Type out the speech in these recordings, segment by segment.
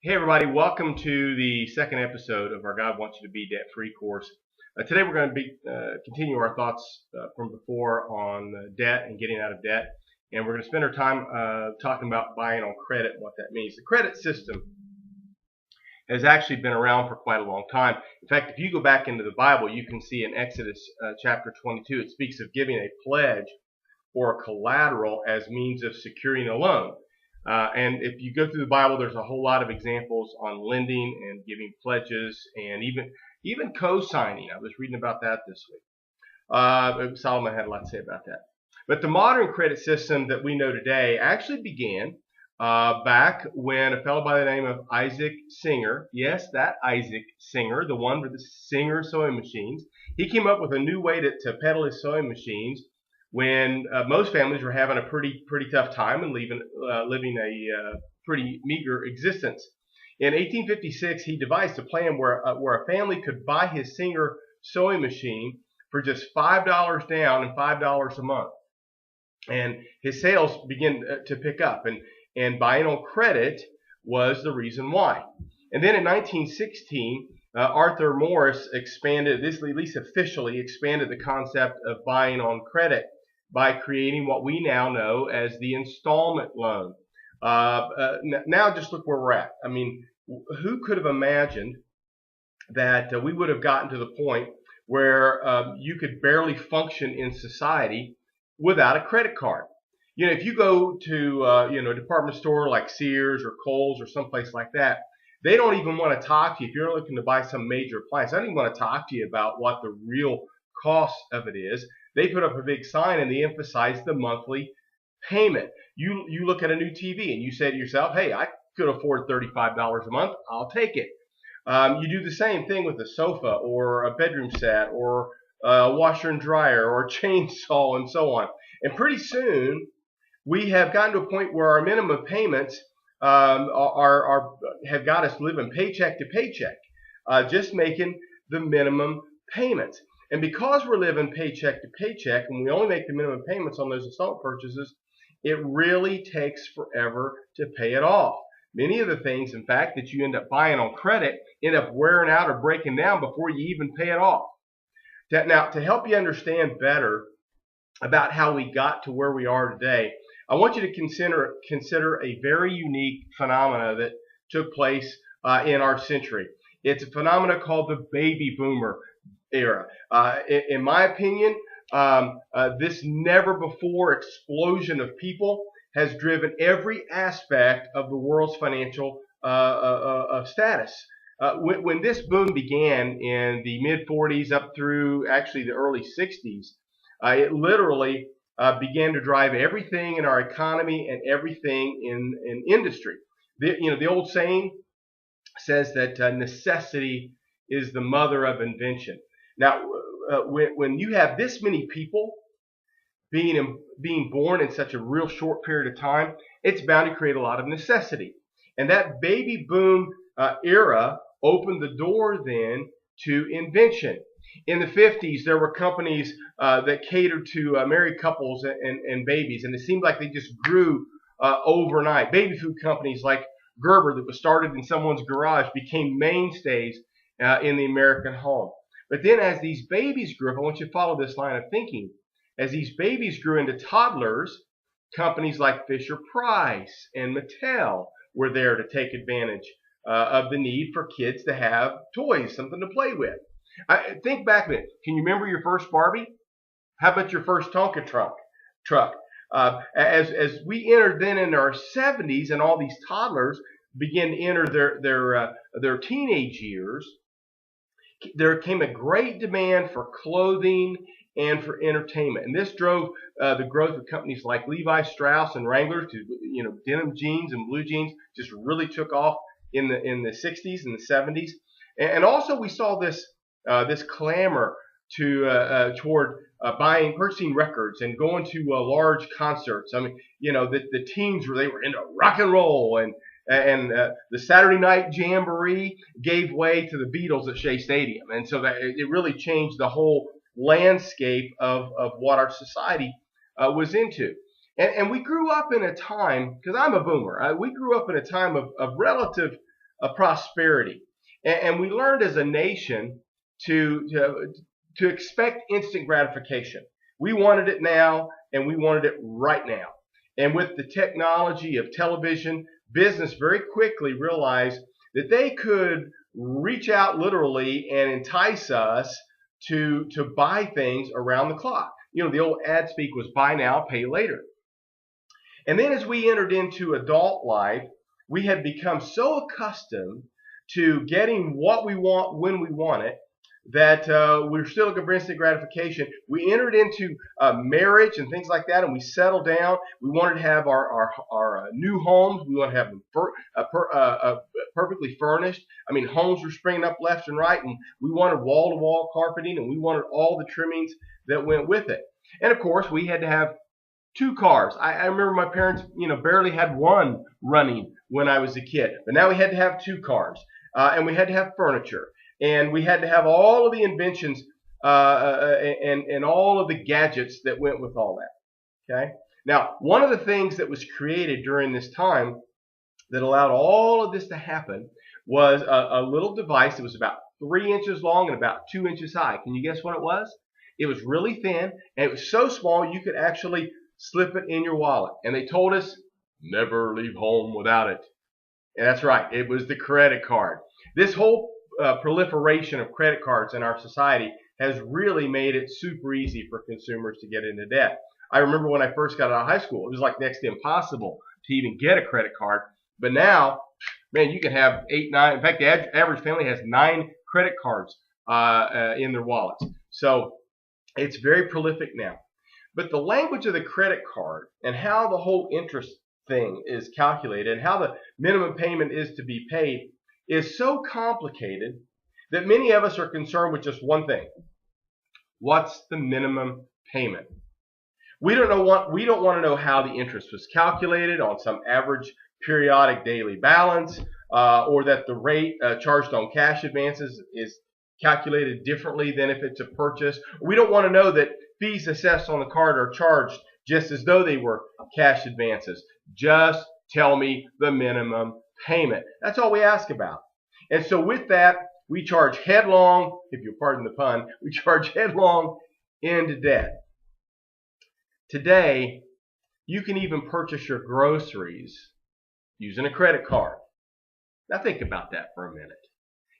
Hey everybody, welcome to the second episode of our God Wants You to Be Debt Free course. Today we're going to be continue our thoughts from before on debt and getting out of debt, and we're going to spend our time talking about buying on credit and what that means. The credit system has actually been around for quite a long time. In fact, if you go back into the Bible, you can see in Exodus chapter 22, it speaks of giving a pledge or a collateral as means of securing a loan. And if you go through the Bible, there's a whole lot of examples on lending and giving pledges and even co-signing. I was reading about that this week. Solomon had a lot to say about that. But the modern credit system that we know today actually began back when a fellow by the name of Isaac Singer, yes, that Isaac Singer, the one with the Singer sewing machines, he came up with a new way to peddle his sewing machines when most families were having a pretty tough time and living a pretty meager existence. In 1856, he devised a plan where a family could buy his Singer sewing machine for just $5 down and $5 a month, and his sales began to pick up, and buying on credit was the reason why. And then in 1916, Arthur Morris expanded this, at least officially expanded the concept of buying on credit by creating what we now know as the installment loan. Now just look where we're at. I mean, who could have imagined that we would have gotten to the point where you could barely function in society without a credit card? You know, if you go to a department store like Sears or Kohl's or someplace like that, they don't even want to talk to you if you're looking to buy some major appliance. They don't even want to talk to you about what the real cost of it is. They put up a big sign and they emphasize the monthly payment. You look at a new TV and you say to yourself, hey, I could afford $35 a month. I'll take it. You do the same thing with a sofa or a bedroom set or a washer and dryer or a chainsaw and so on. And pretty soon we have gotten to a point where our minimum payments have got us living paycheck to paycheck, just making the minimum payments. And because we're living paycheck to paycheck and we only make the minimum payments on those installment purchases, it really takes forever to pay it off. Many of the things, in fact, that you end up buying on credit end up wearing out or breaking down before you even pay it off. Now, to help you understand better about how we got to where we are today, I want you to consider a very unique phenomena that took place in our century. It's a phenomena called the baby boomer era. In my opinion, this never before explosion of people has driven every aspect of the world's financial status. When this boom began in the mid 40s up through actually the early 60s, it literally began to drive everything in our economy and everything in industry. The old saying says that necessity is the mother of invention. Now, when you have this many people being born in such a real short period of time, it's bound to create a lot of necessity. And that baby boom era opened the door then to invention. In the 50s, there were companies that catered to married couples and babies, and it seemed like they just grew overnight. Baby food companies like Gerber, that was started in someone's garage, became mainstays in the American home. But then as these babies grew up, I want you to follow this line of thinking. As these babies grew into toddlers, companies like Fisher-Price and Mattel were there to take advantage of the need for kids to have toys, something to play with. Think back a minute. Can you remember your first Barbie? How about your first Tonka truck? As we entered then in our 70s and all these toddlers began to enter their teenage years, there came a great demand for clothing and for entertainment, and this drove the growth of companies like Levi Strauss and Wrangler. Denim jeans and blue jeans just really took off in the 60s and the 70s, and also we saw this clamor toward purchasing records and going to large concerts. I mean, the teens they were into rock and roll, and the Saturday night jamboree gave way to the Beatles at Shea Stadium, and so that it really changed the whole landscape of what our society was into. And we grew up in a time, because I'm a boomer, we grew up in a time of relative of prosperity. And we learned as a nation to expect instant gratification. We wanted it now, and we wanted it right now. And with the technology of television, business very quickly realized that they could reach out literally and entice us to buy things around the clock. You know, the old ad speak was buy now, pay later. And then as we entered into adult life, we had become so accustomed to getting what we want when we want it that we're still looking for instant gratification. We entered into marriage and things like that, and we settled down. We wanted to have our new homes. We want to have them perfectly furnished. I mean, homes were springing up left and right, and we wanted wall-to-wall carpeting, and we wanted all the trimmings that went with it. And of course, we had to have 2 cars. I remember my parents, barely had one running when I was a kid, but now we had to have 2 cars, and we had to have furniture. And we had to have all of the inventions and all of the gadgets that went with all that. Okay. Now, one of the things that was created during this time that allowed all of this to happen was a little device that was about 3 inches long and about 2 inches high. Can you guess what it was? It was really thin, and it was so small you could actually slip it in your wallet. And they told us, never leave home without it. And that's right. It was the credit card. This whole proliferation of credit cards in our society has really made it super easy for consumers to get into debt. I remember when I first got out of high school, it was like next to impossible to even get a credit card. But now, man, you can have 8, 9. In fact, the average family has 9 credit cards in their wallets. So it's very prolific now. But the language of the credit card and how the whole interest thing is calculated and how the minimum payment is to be paid is so complicated that many of us are concerned with just one thing. What's the minimum payment? We don't want to know how the interest was calculated on some average periodic daily balance, or that the rate charged on cash advances is calculated differently than if it's a purchase. We don't want to know that fees assessed on the card are charged just as though they were cash advances. Just tell me the minimum payment. That's all we ask about. And so with that, we charge headlong, if you'll pardon the pun, we charge headlong into debt. Today, you can even purchase your groceries using a credit card. Now think about that for a minute.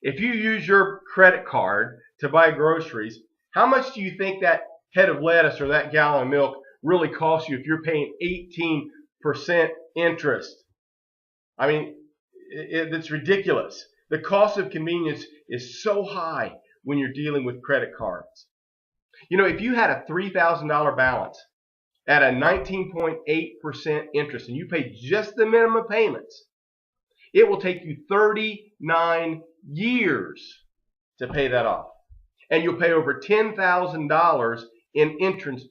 If you use your credit card to buy groceries, how much do you think that head of lettuce or that gallon of milk really costs you if you're paying 18% interest? I mean, it's ridiculous. The cost of convenience is so high when you're dealing with credit cards. If you had a $3,000 balance at a 19.8% interest and you pay just the minimum payments, it will take you 39 years to pay that off. And you'll pay over $10,000 in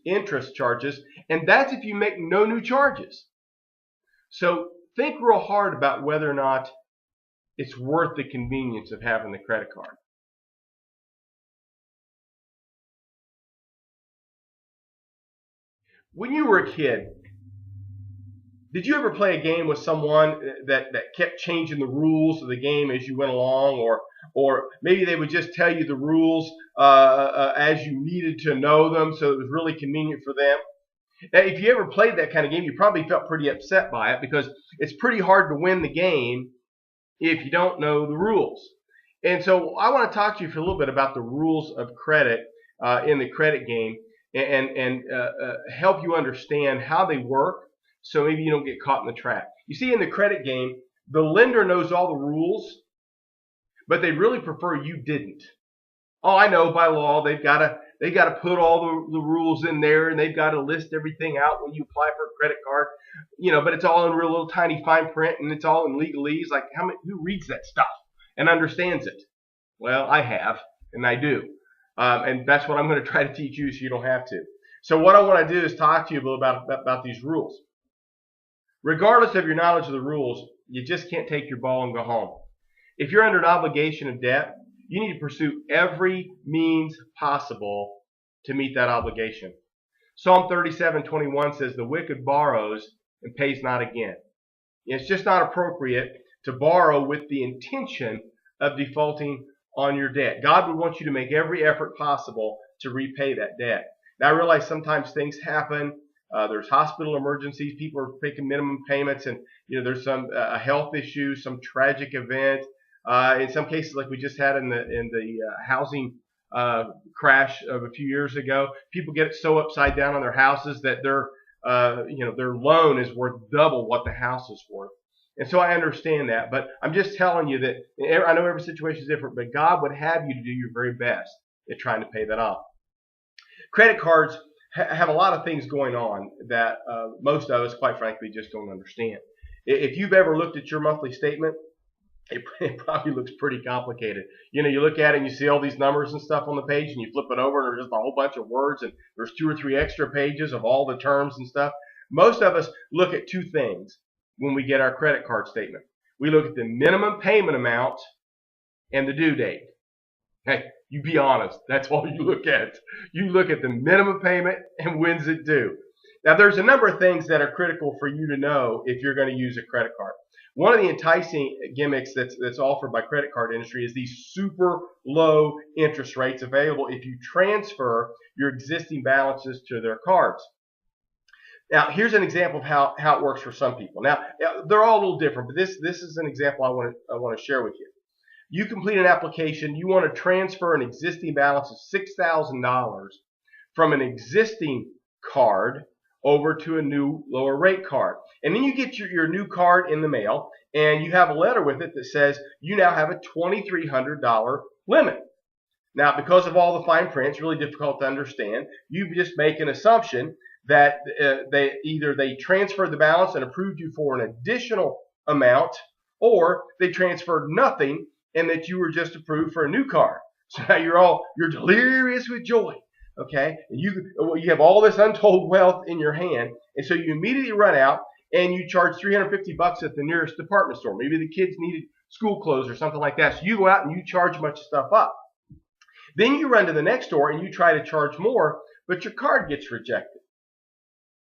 interest charges, and that's if you make no new charges. So think real hard about whether or not it's worth the convenience of having the credit card. When you were a kid, did you ever play a game with someone that kept changing the rules of the game as you went along, or maybe they would just tell you the rules as you needed to know them, so it was really convenient for them? Now, if you ever played that kind of game, you probably felt pretty upset by it because it's pretty hard to win the game if you don't know the rules. And so I want to talk to you for a little bit about the rules of credit in the credit game and help you understand how they work so maybe you don't get caught in the trap. You see, in the credit game, the lender knows all the rules, but they really prefer you didn't. Oh, I know, by law, they've got to put all the rules in there, and they've got to list everything out when you apply for a credit card. But it's all in real little tiny fine print, and it's all in legalese. Like, who reads that stuff and understands it? Well, I have, and I do. And that's what I'm going to try to teach you so you don't have to. So what I want to do is talk to you a little about these rules. Regardless of your knowledge of the rules, you just can't take your ball and go home. If you're under an obligation of debt, you need to pursue every means possible to meet that obligation. Psalm 37:21 says, "The wicked borrows and pays not again." It's just not appropriate to borrow with the intention of defaulting on your debt. God would want you to make every effort possible to repay that debt. Now, I realize sometimes things happen. There's hospital emergencies. People are making minimum payments, and there's some a health issue, some tragic event. In some cases, like we just had in the housing crash of a few years ago, people get so upside down on their houses that their loan is worth double what the house is worth. And so I understand that, but I'm just telling you that I know every situation is different, but God would have you to do your very best at trying to pay that off. Credit cards have a lot of things going on that most of us, quite frankly, just don't understand. If you've ever looked at your monthly statement, it probably looks pretty complicated. You look at it and you see all these numbers and stuff on the page, and you flip it over and there's just a whole bunch of words, and there's 2 or 3 extra pages of all the terms and stuff. Most of us look at 2 things when we get our credit card statement. We look at the minimum payment amount and the due date. Hey, you be honest. That's all you look at. You look at the minimum payment and when's it due. Now, there's a number of things that are critical for you to know if you're going to use a credit card. One of the enticing gimmicks that's offered by credit card industry is these super low interest rates available if you transfer your existing balances to their cards. Now, here's an example of how it works for some people. Now, they're all a little different, but this is an example I want to share with you. You complete an application. You want to transfer an existing balance of $6,000 from an existing card over to a new lower rate card. And then you get your new card in the mail, and you have a letter with it that says you now have a $2,300 limit. Now, because of all the fine print, it's really difficult to understand. You just make an assumption that they transferred the balance and approved you for an additional amount, or they transferred nothing and that you were just approved for a new card. So now you're delirious with joy. Okay, and you have all this untold wealth in your hand, and so you immediately run out and you charge $350 at the nearest department store. Maybe the kids needed school clothes or something like that. So you go out and you charge a bunch of stuff up. Then you run to the next store and you try to charge more, but your card gets rejected.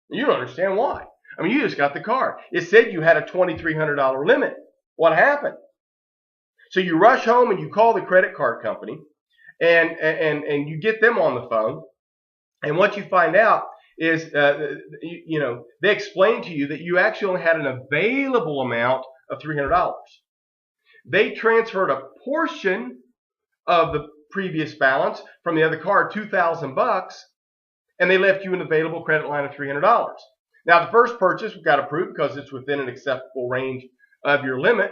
You don't understand why. I mean, you just got the card. It said you had a $2,300 limit. What happened? So you rush home and you call the credit card company, and you get them on the phone, and what you find out is, they explain to you that you actually only had an available amount of $300. They transferred a portion of the previous balance from the other card, $2,000, and they left you an available credit line of $300. Now, the first purchase got approved because it's within an acceptable range of your limit,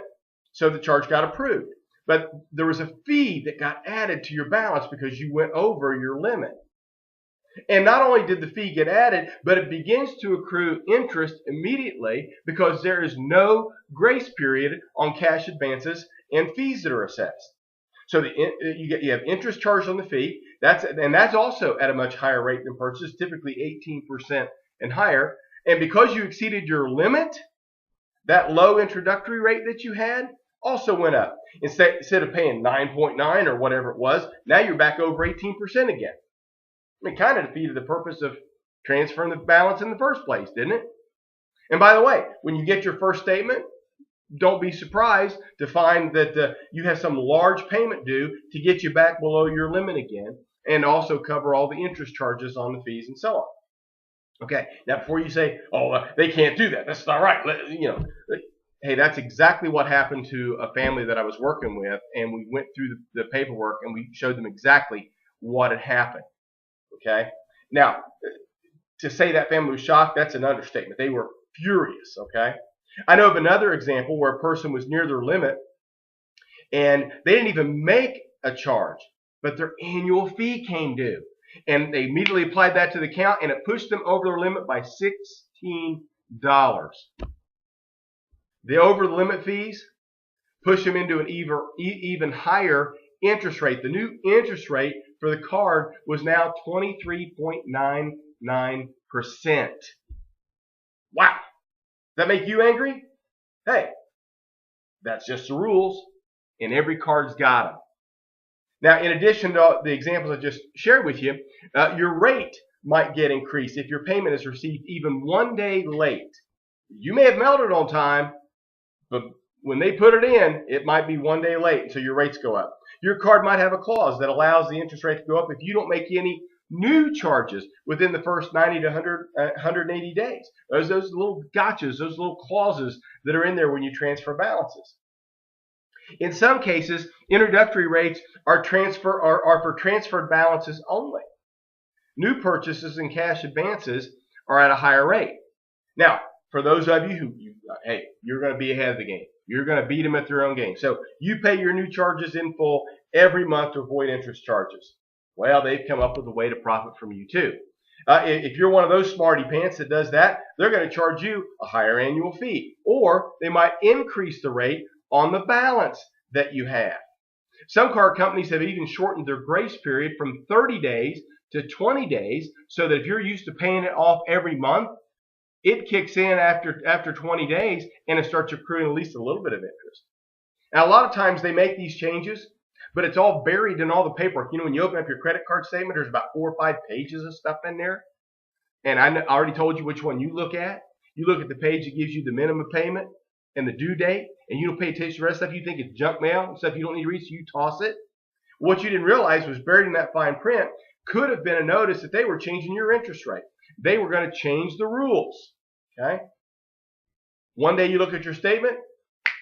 so the charge got approved. But there was a fee that got added to your balance because you went over your limit. And not only did the fee get added, but it begins to accrue interest immediately because there is no grace period on cash advances and fees that are assessed. So you have interest charged on the fee. That's also at a much higher rate than purchase, typically 18% and higher. And because you exceeded your limit, that low introductory rate that you had also went up. Instead of paying 9.9 or whatever it was, now you're back over 18% again. I mean, kind of defeated the purpose of transferring the balance in the first place, didn't it? And by the way, when you get your first statement, don't be surprised to find that you have some large payment due to get you back below your limit again, and also cover all the interest charges on the fees and so on. Okay, now before you say, they can't do that, that's not right. Hey, that's exactly what happened to a family that I was working with, and we went through the paperwork and we showed them exactly what had happened. Okay, now to say that family was shocked, that's an understatement. They were furious. Okay, I know of another example where a person was near their limit and they didn't even make a charge, but their annual fee came due, and they immediately applied that to the account, and it pushed them over their limit by $16. The over the limit fees push them into an even higher interest rate. The new interest rate for the card was now 23.99%. Wow. Does that make you angry? Hey, that's just the rules, and every card's got them. Now, in addition to the examples I just shared with you, your rate might get increased if your payment is received even 1 day late. You may have mailed it on time, but When they put it in, it might be 1 day late, so your rates go up. Your card might have a clause that allows the interest rate to go up if you don't make any new charges within the first 90 to 180 days. Those little gotchas, those little clauses that are in there when you transfer balances. In some cases, introductory rates are for transferred balances only. New purchases and cash advances are at a higher rate. Now, for those of you who, hey, you're going to be ahead of the game. You're going to beat them at their own game. So you pay your new charges in full every month to avoid interest charges. Well, they've come up with a way to profit from you too. If you're one of those smarty pants that does that, they're going to charge you a higher annual fee. Or they might increase the rate on the balance that you have. Some card companies have even shortened their grace period from 30 days to 20 days so that if you're used to paying it off every month, it kicks in after 20 days and it starts accruing at least a little bit of interest. Now, a lot of times they make these changes, but it's all buried in all the paperwork. You know, when you open up your credit card statement, there's about 4 or 5 pages of stuff in there. And I already told you which one you look at. You look at the page that gives you the minimum payment and the due date, and you don't pay attention to the rest of the stuff. You think it's junk mail and stuff you don't need to read, so you toss it. What you didn't realize was buried in that fine print could have been a notice that they were changing your interest rate. They were going to change the rules. Okay? One day you look at your statement,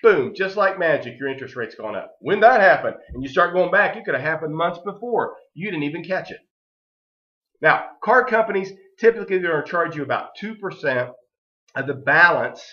boom, just like magic, your interest rate's gone up. When that happened, and you start going back, it could have happened months before. You didn't even catch it. Now, card companies, typically they're going to charge you about 2% of the balance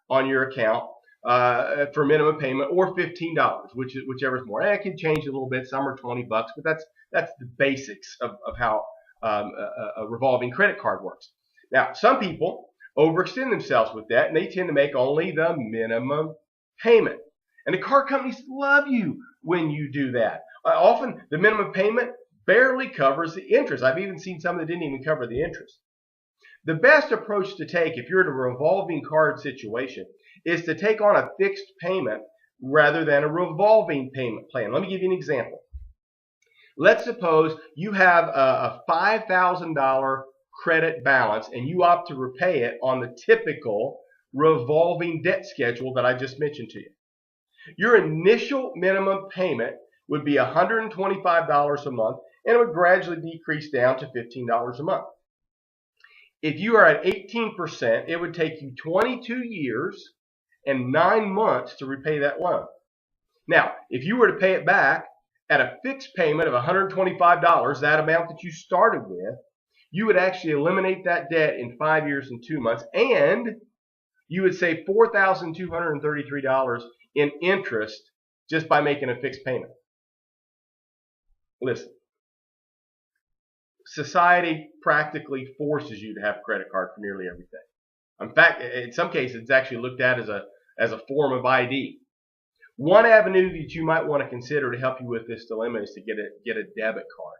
on your account for minimum payment, or $15, whichever is more. And it can change a little bit. Some are $20, but that's the basics of how a revolving credit card works. Now, some people overextend themselves with that, and they tend to make only the minimum payment. And the card companies love you when you do that. Often, the minimum payment barely covers the interest. I've even seen some that didn't even cover the interest. The best approach to take if you're in a revolving card situation is to take on a fixed payment rather than a revolving payment plan. Let me give you an example. Let's suppose you have a $5,000 credit balance and you opt to repay it on the typical revolving debt schedule that I just mentioned to you. Your initial minimum payment would be $125 a month, and it would gradually decrease down to $15 a month. If you are at 18%, it would take you 22 years and 9 months to repay that loan. Now, if you were to pay it back at a fixed payment of $125, that amount that you started with, you would actually eliminate that debt in 5 years and 2 months, and you would save $4,233 in interest just by making a fixed payment. Listen, society practically forces you to have a credit card for nearly everything. In fact, in some cases, it's actually looked at as a form of ID. One avenue that you might want to consider to help you with this dilemma is to get a debit card.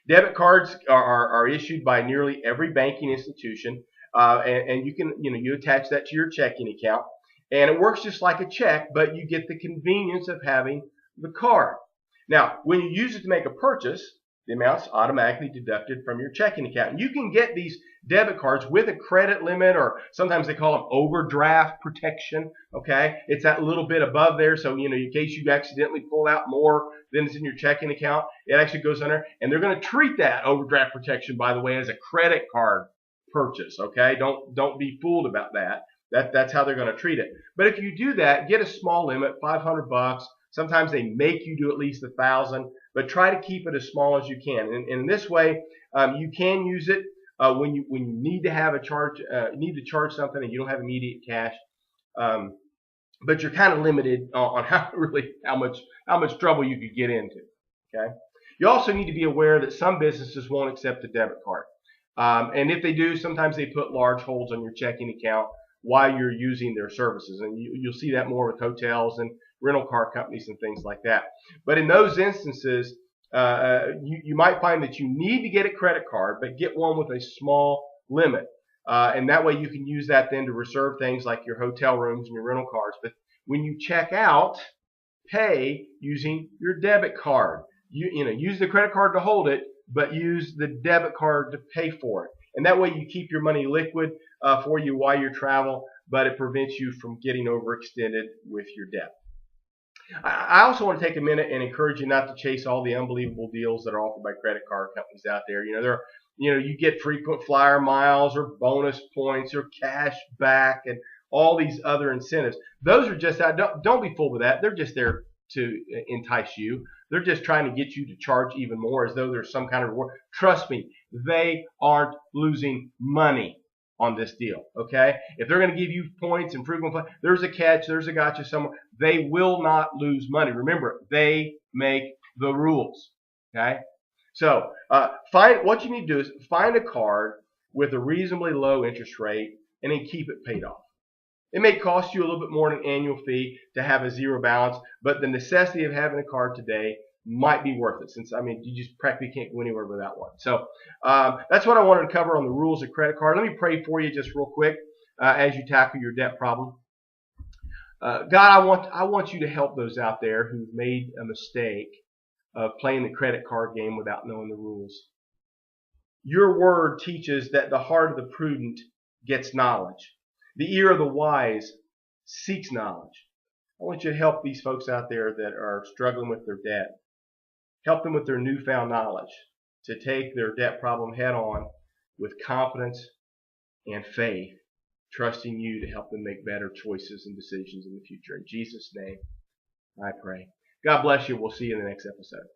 Debit cards are issued by nearly every banking institution, and you attach that to your checking account, and it works just like a check, but you get the convenience of having the card. Now, when you use it to make a purchase, the amount's automatically deducted from your checking account. And you can get these debit cards with a credit limit, or sometimes they call them overdraft protection. Okay, it's that little bit above there, so in case you accidentally pull out more than is in your checking account, it actually goes under. And they're going to treat that overdraft protection, by the way, as a credit card purchase. Okay, don't be fooled about that. That's how they're going to treat it. But if you do that, get a small limit, $500. Sometimes they make you do at least $1,000, but try to keep it as small as you can. And in this way, you can use it when you need to have a charge, need to charge something and you don't have immediate cash. But you're kind of limited on how much trouble you could get into. Okay. You also need to be aware that some businesses won't accept a debit card, and if they do, sometimes they put large holds on your checking account while you're using their services, and you'll see that more with hotels and rental car companies and things like that. But in those instances, you might find that you need to get a credit card, but get one with a small limit. And that way you can use that then to reserve things like your hotel rooms and your rental cars. But when you check out, pay using your debit card. Use the credit card to hold it, but use the debit card to pay for it. And that way you keep your money liquid for you while you travel, but it prevents you from getting overextended with your debt. I also want to take a minute and encourage you not to chase all the unbelievable deals that are offered by credit card companies out there. You get frequent flyer miles or bonus points or cash back and all these other incentives. Those are just out. Don't be fooled with that. They're just there to entice you. They're just trying to get you to charge even more as though there's some kind of reward. Trust me, they aren't losing money on this deal, okay? If they're going to give you points and frequent flyer, there's a catch, there's a gotcha somewhere. They will not lose money. Remember, they make the rules, okay? So what you need to do is find a card with a reasonably low interest rate and then keep it paid off. It may cost you a little bit more in an annual fee to have a zero balance, but the necessity of having a card today might be worth it, since you just practically can't go anywhere without one. So that's what I wanted to cover on the rules of credit card. Let me pray for you just real quick as you tackle your debt problem. God, I want you to help those out there who've made a mistake of playing the credit card game without knowing the rules. Your word teaches that the heart of the prudent gets knowledge. The ear of the wise seeks knowledge. I want you to help these folks out there that are struggling with their debt. Help them with their newfound knowledge to take their debt problem head on with confidence and faith, trusting you to help them make better choices and decisions in the future. In Jesus' name, I pray. God bless you. We'll see you in the next episode.